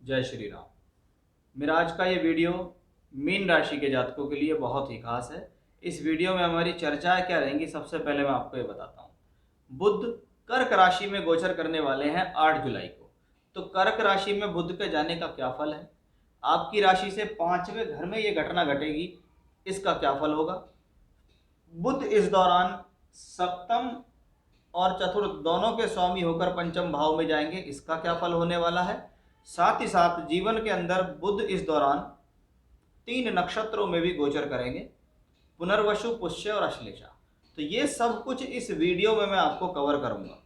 जय श्री राम। मेरा आज का ये वीडियो मीन राशि के जातकों के लिए बहुत ही खास है। इस वीडियो में हमारी चर्चाएं क्या रहेंगी, सबसे पहले मैं आपको ये बताता हूँ। बुध कर्क राशि में गोचर करने वाले हैं 8 जुलाई को। तो कर्क राशि में बुध के जाने का क्या फल है, आपकी राशि से 5वें घर में ये घटना घटेगी, इसका क्या फल होगा। बुध इस दौरान सप्तम और चतुर्थ दोनों के स्वामी होकर पंचम भाव में जाएंगे, इसका क्या फल होने वाला है। साथ ही साथ जीवन के अंदर बुध इस दौरान 3 नक्षत्रों में भी गोचर करेंगे, पुनर्वसु, पुष्य और अश्लेषा। तो ये सब कुछ इस वीडियो में मैं आपको कवर करूंगा।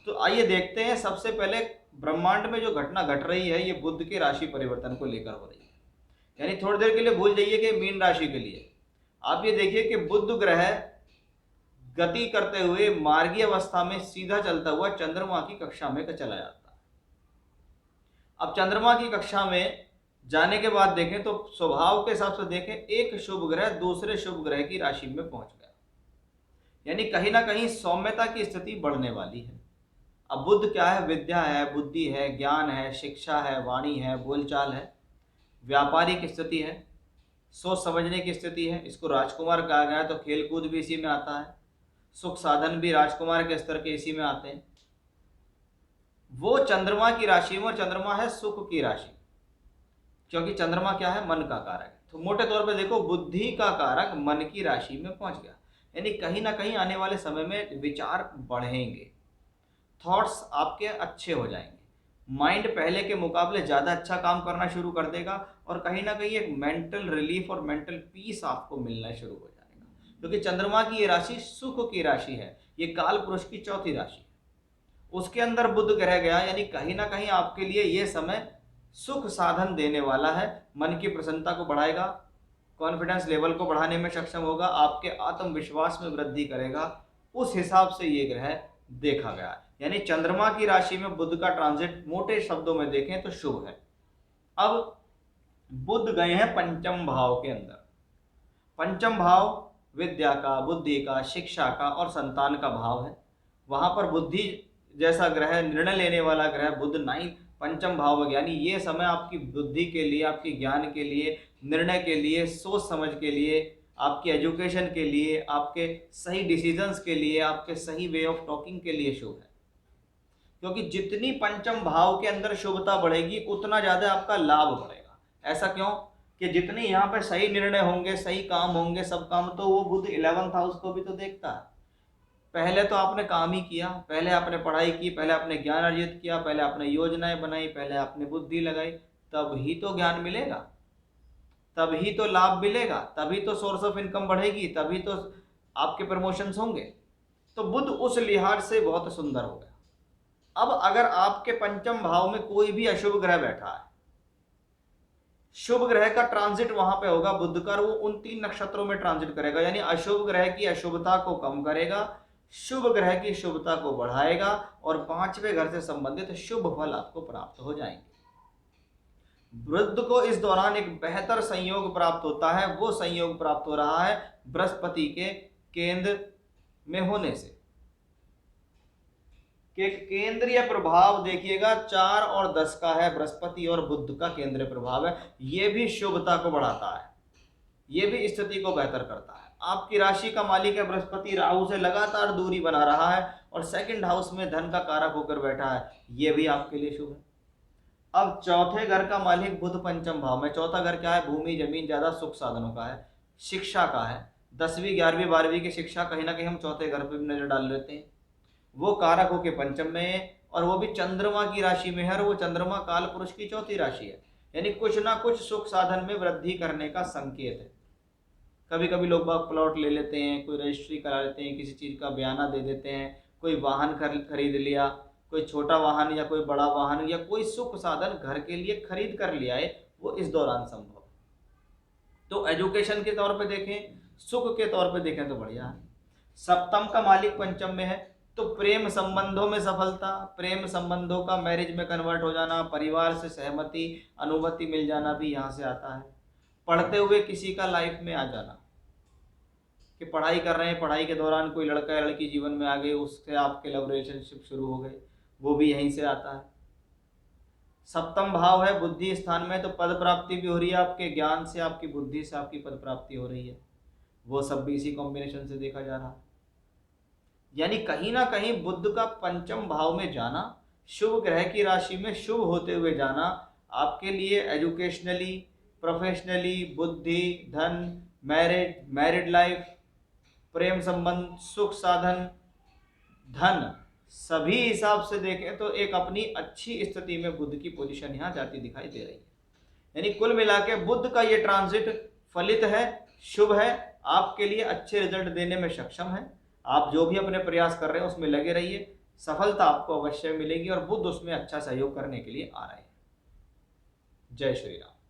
तो आइए देखते हैं। सबसे पहले ब्रह्मांड में जो घटना घट रही है ये बुध के राशि परिवर्तन को लेकर हो रही है। यानी थोड़ी देर के लिए भूल जाइए कि मीन राशि के लिए आप ये देखिए कि बुध ग्रह गति करते हुए मार्गीय अवस्था में सीधा चलता हुआ चंद्रमा की कक्षा में चला जाता है। अब चंद्रमा की कक्षा में जाने के बाद देखें तो स्वभाव के हिसाब से देखें, एक शुभ ग्रह दूसरे शुभ ग्रह की राशि में पहुंच गया, यानी कहीं ना कहीं सौम्यता की स्थिति बढ़ने वाली है। अब बुध क्या है, विद्या है, बुद्धि है, ज्ञान है, शिक्षा है, वाणी है, बोलचाल है, व्यापारिक स्थिति है, सोच समझने की स्थिति है। इसको राजकुमार कहा गया है, तो खेलकूद भी इसी में आता है, सुख साधन भी राजकुमार के स्तर के इसी में आते हैं। वो चंद्रमा की राशि में, चंद्रमा है सुख की राशि, क्योंकि चंद्रमा क्या है, मन का कारक है। तो मोटे तौर पे देखो, बुद्धि का कारक मन की राशि में पहुंच गया, यानी कहीं ना कहीं आने वाले समय में विचार बढ़ेंगे, थॉट्स आपके अच्छे हो जाएंगे, माइंड पहले के मुकाबले ज़्यादा अच्छा काम करना शुरू कर देगा, और कहीं ना कहीं एक मेंटल रिलीफ और मेंटल पीस आपको मिलना शुरू हो जाएगा, क्योंकि चंद्रमा की ये राशि सुख की राशि है, ये काल पुरुष की चौथी राशि है। उसके अंदर बुध ग्रह गया, यानी कहीं ना कहीं आपके लिए ये समय सुख साधन देने वाला है, मन की प्रसन्नता को बढ़ाएगा, कॉन्फिडेंस लेवल को बढ़ाने में सक्षम होगा, आपके आत्मविश्वास में वृद्धि करेगा। उस हिसाब से ये ग्रह देखा गया, यानी चंद्रमा की राशि में बुध का ट्रांजिट मोटे शब्दों में देखें तो शुभ है। अब बुध गए हैं पंचम भाव के अंदर। पंचम भाव विद्या का, बुद्धि का, शिक्षा का और संतान का भाव है। वहां पर बुद्धि जैसा ग्रह, निर्णय लेने वाला ग्रह बुध नाइन पंचम भाव में, यानी ये समय आपकी बुद्धि के लिए, आपकी ज्ञान के लिए, निर्णय के लिए, सोच समझ के लिए, आपकी एजुकेशन के लिए, आपके सही डिसीजंस के लिए, आपके सही वे ऑफ टॉकिंग के लिए शुभ है। क्योंकि जितनी पंचम भाव के अंदर शुभता बढ़ेगी उतना ज्यादा आपका लाभ बढ़ेगा। ऐसा क्यों कि जितने यहाँ पे सही निर्णय होंगे, सही काम होंगे, सब काम, तो वो बुध 11th हाउस को भी तो देखता है। पहले तो आपने काम ही किया, पहले आपने पढ़ाई की, पहले आपने ज्ञान अर्जित किया, पहले आपने योजनाएं बनाई, पहले आपने बुद्धि लगाई, तब ही तो ज्ञान मिलेगा, तभी तो लाभ मिलेगा, तभी तो सोर्स ऑफ इनकम बढ़ेगी, तभी तो आपके प्रमोशंस होंगे। तो बुध उस लिहाज से बहुत सुंदर हो गया। अब अगर आपके पंचम भाव में कोई भी अशुभ ग्रह बैठा है, शुभ ग्रह का ट्रांजिट वहां पे होगा बुध का, वो उन 3 नक्षत्रों में ट्रांजिट करेगा, यानी अशुभ ग्रह की अशुभता को कम करेगा, शुभ ग्रह की शुभता को बढ़ाएगा, और 5वें घर से संबंधित शुभ फल आपको प्राप्त हो जाएंगे। बुध को इस दौरान एक बेहतर संयोग प्राप्त होता है, वो संयोग प्राप्त हो रहा है बृहस्पति के केंद्र में होने से। कि केंद्रीय प्रभाव देखिएगा 4 और 10 का है, बृहस्पति और बुध का केंद्रीय प्रभाव है, ये भी शुभता को बढ़ाता है, ये भी स्थिति को बेहतर करता है। आपकी राशि का मालिक है बृहस्पति, राहु से लगातार दूरी बना रहा है और सेकंड हाउस में धन का कारक होकर बैठा है, ये भी आपके लिए शुभ है। अब चौथे घर का मालिक बुध पंचम भाव में, चौथा घर क्या है, भूमि, जमीन, ज्यादा सुख साधनों का है, शिक्षा का है, 10वीं 11वीं 12वीं की शिक्षा कहीं ना कहीं हम चौथे घर पर भी नजर डाल लेते हैं, वो कारक होके पंचम में है, और वो भी चंद्रमा की राशि में है, और वो चंद्रमा काल पुरुष की चौथी राशि है, यानी कुछ ना कुछ सुख साधन में वृद्धि करने का संकेत है। कभी कभी लोग बाग प्लॉट ले लेते हैं, कोई रजिस्ट्री करा लेते हैं, किसी चीज का बयाना दे देते हैं, कोई वाहन खरीद लिया, कोई छोटा वाहन या कोई बड़ा वाहन, या कोई सुख साधन घर के लिए खरीद कर लिया है, वो इस दौरान संभव है। तो एजुकेशन के तौर पे देखें, सुख के तौर पे देखें तो बढ़िया है। सप्तम का मालिक पंचम में है, तो प्रेम संबंधों में सफलता, प्रेम संबंधों का मैरिज में कन्वर्ट हो जाना, परिवार से सहमति, अनुमति मिल जाना भी यहाँ से आता है। पढ़ते हुए किसी का लाइफ में आ जाना, कि पढ़ाई कर रहे हैं, पढ़ाई के दौरान कोई लड़का या लड़की जीवन में आ गए, उससे आपके लव रिलेशनशिप शुरू हो गए, वो भी यहीं से आता है। सप्तम भाव है बुद्धि स्थान में, तो पद प्राप्ति भी हो रही है, आपके ज्ञान से, आपकी बुद्धि से आपकी पद प्राप्ति हो रही है, वो सब भी इसी कॉम्बिनेशन से देखा जा रहा है। यानी कहीं ना कहीं बुध का पंचम भाव में जाना, शुभ ग्रह की राशि में शुभ होते हुए जाना, आपके लिए एजुकेशनली, प्रोफेशनली, बुद्धि, धन, मैरिड लाइफ, प्रेम संबंध, सुख साधन, धन, सभी हिसाब से देखें तो एक अपनी अच्छी स्थिति में बुध की पोजीशन यहाँ जाती दिखाई दे रही है। यानी कुल मिला के बुध का ये ट्रांजिट फलित है, शुभ है, आपके लिए अच्छे रिजल्ट देने में सक्षम है। आप जो भी अपने प्रयास कर रहे हैं उसमें लगे रहिए, सफलता आपको अवश्य मिलेगी और बुध उसमें अच्छा सहयोग करने के लिए आ रहे हैं। जय श्री राम।